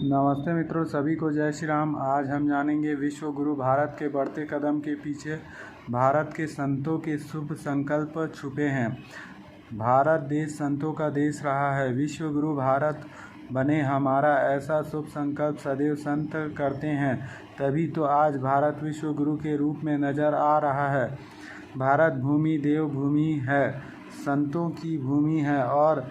नमस्ते मित्रों, सभी को जय श्री राम। आज हम जानेंगे विश्व गुरु भारत के बढ़ते कदम के पीछे भारत के संतों के शुभ संकल्प छुपे हैं। भारत देश संतों का देश रहा है। विश्व गुरु भारत बने हमारा ऐसा शुभ संकल्प सदैव संत करते हैं, तभी तो आज भारत विश्व गुरु के रूप में नजर आ रहा है। भारत भूमि देव भूमि है, संतों की भूमि है और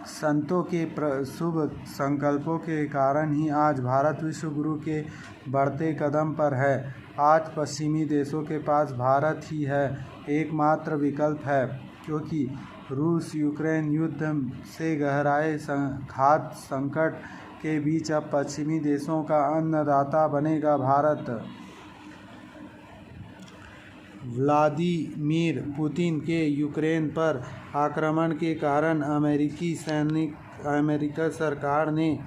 संतों के शुभ संकल्पों के कारण ही आज भारत विश्व गुरु के बढ़ते कदम पर है। आज पश्चिमी देशों के पास भारत ही है एकमात्र विकल्प है, क्योंकि रूस यूक्रेन युद्ध से गहराए खाद्य संकट के बीच अब पश्चिमी देशों का अन्नदाता बनेगा भारत। व्लादिमीर पुतिन के यूक्रेन पर आक्रमण के कारण अमेरिका सरकार ने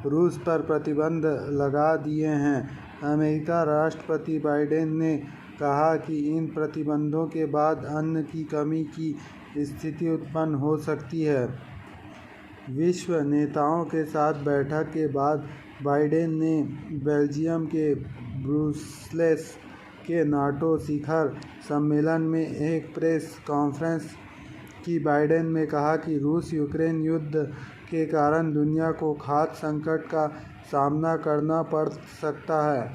रूस पर प्रतिबंध लगा दिए हैं। अमेरिका राष्ट्रपति बाइडेन ने कहा कि इन प्रतिबंधों के बाद अन्न की कमी की स्थिति उत्पन्न हो सकती है। विश्व नेताओं के साथ बैठक के बाद बाइडेन ने बेल्जियम के ब्रुसेल्स के नाटो शिखर सम्मेलन में एक प्रेस कॉन्फ्रेंस की। बाइडेन ने कहा कि रूस यूक्रेन युद्ध के कारण दुनिया को खाद्य संकट का सामना करना पड़ सकता है।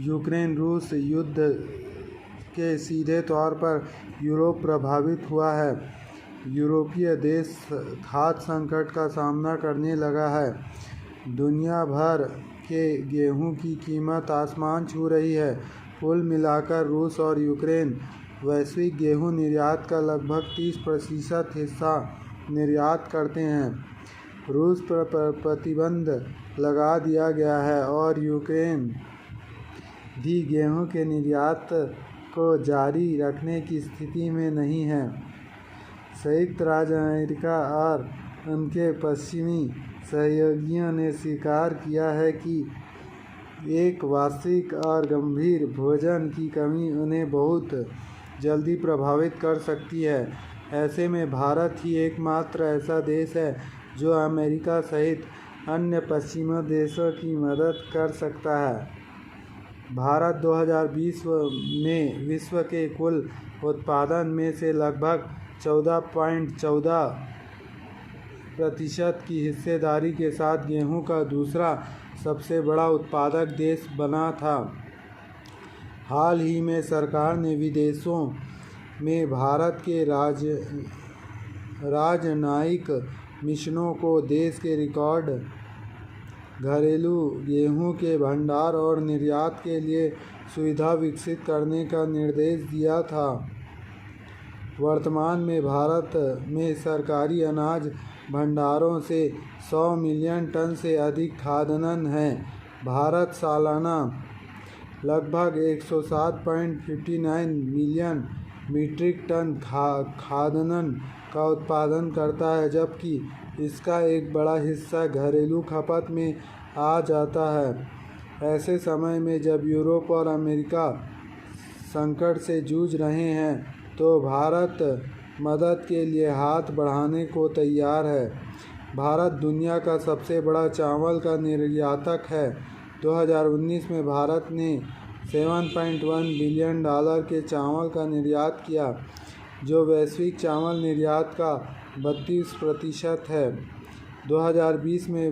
यूक्रेन रूस युद्ध के सीधे तौर पर यूरोप प्रभावित हुआ है। यूरोपीय देश खाद्य संकट का सामना करने लगा है। दुनिया भर के गेहूं की कीमत आसमान छू रही है। कुल मिलाकर रूस और यूक्रेन वैश्विक गेहूं निर्यात का लगभग 30% हिस्सा निर्यात करते हैं। रूस पर प्रतिबंध लगा दिया गया है और यूक्रेन भी गेहूं के निर्यात को जारी रखने की स्थिति में नहीं है। संयुक्त राज्य अमेरिका और उनके पश्चिमी सहयोगियों ने स्वीकार किया है कि एक वास्तविक और गंभीर भोजन की कमी उन्हें बहुत जल्दी प्रभावित कर सकती है। ऐसे में भारत ही एकमात्र ऐसा देश है जो अमेरिका सहित अन्य पश्चिमी देशों की मदद कर सकता है। भारत 2020 में विश्व के कुल उत्पादन में से लगभग 14.14% की हिस्सेदारी के साथ गेहूं का दूसरा सबसे बड़ा उत्पादक देश बना था। हाल ही में सरकार ने विदेशों में भारत के राजनयिक मिशनों को देश के रिकॉर्ड घरेलू गेहूं के भंडार और निर्यात के लिए सुविधा विकसित करने का निर्देश दिया था। वर्तमान में भारत में सरकारी अनाज भंडारों से 100 मिलियन टन से अधिक खाद्यान्न है। भारत सालाना लगभग 107.59 मिलियन मीट्रिक टन खाद्यान्न का उत्पादन करता है, जबकि इसका एक बड़ा हिस्सा घरेलू खपत में आ जाता है। ऐसे समय में जब यूरोप और अमेरिका संकट से जूझ रहे हैं, तो भारत मदद के लिए हाथ बढ़ाने को तैयार है। भारत दुनिया का सबसे बड़ा चावल का निर्यातक है। 2019 में भारत ने $7.1 बिलियन के चावल का निर्यात किया, जो वैश्विक चावल निर्यात का 32% है। 2020 में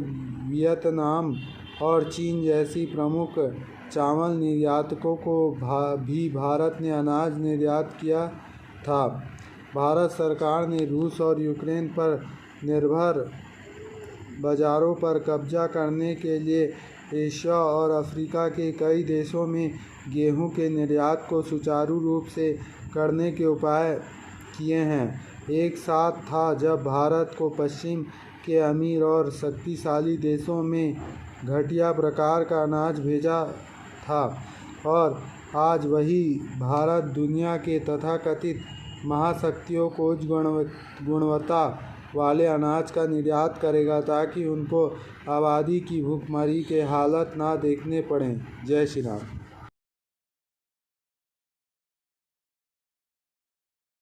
वियतनाम और चीन जैसी प्रमुख चावल निर्यातकों को भी भारत ने अनाज निर्यात किया था। भारत सरकार ने रूस और यूक्रेन पर निर्भर बाजारों पर कब्जा करने के लिए एशिया और अफ्रीका के कई देशों में गेहूं के निर्यात को सुचारू रूप से करने के उपाय किए हैं। एक साथ था जब भारत को पश्चिम के अमीर और शक्तिशाली देशों में घटिया प्रकार का अनाज भेजा था, और आज वही भारत दुनिया के तथाकथित महाशक्तियों को उच्च गुणवत्ता वाले अनाज का निर्यात करेगा, ताकि उनको आबादी की भूखमरी के हालात ना देखने पड़ें। जय श्री राम।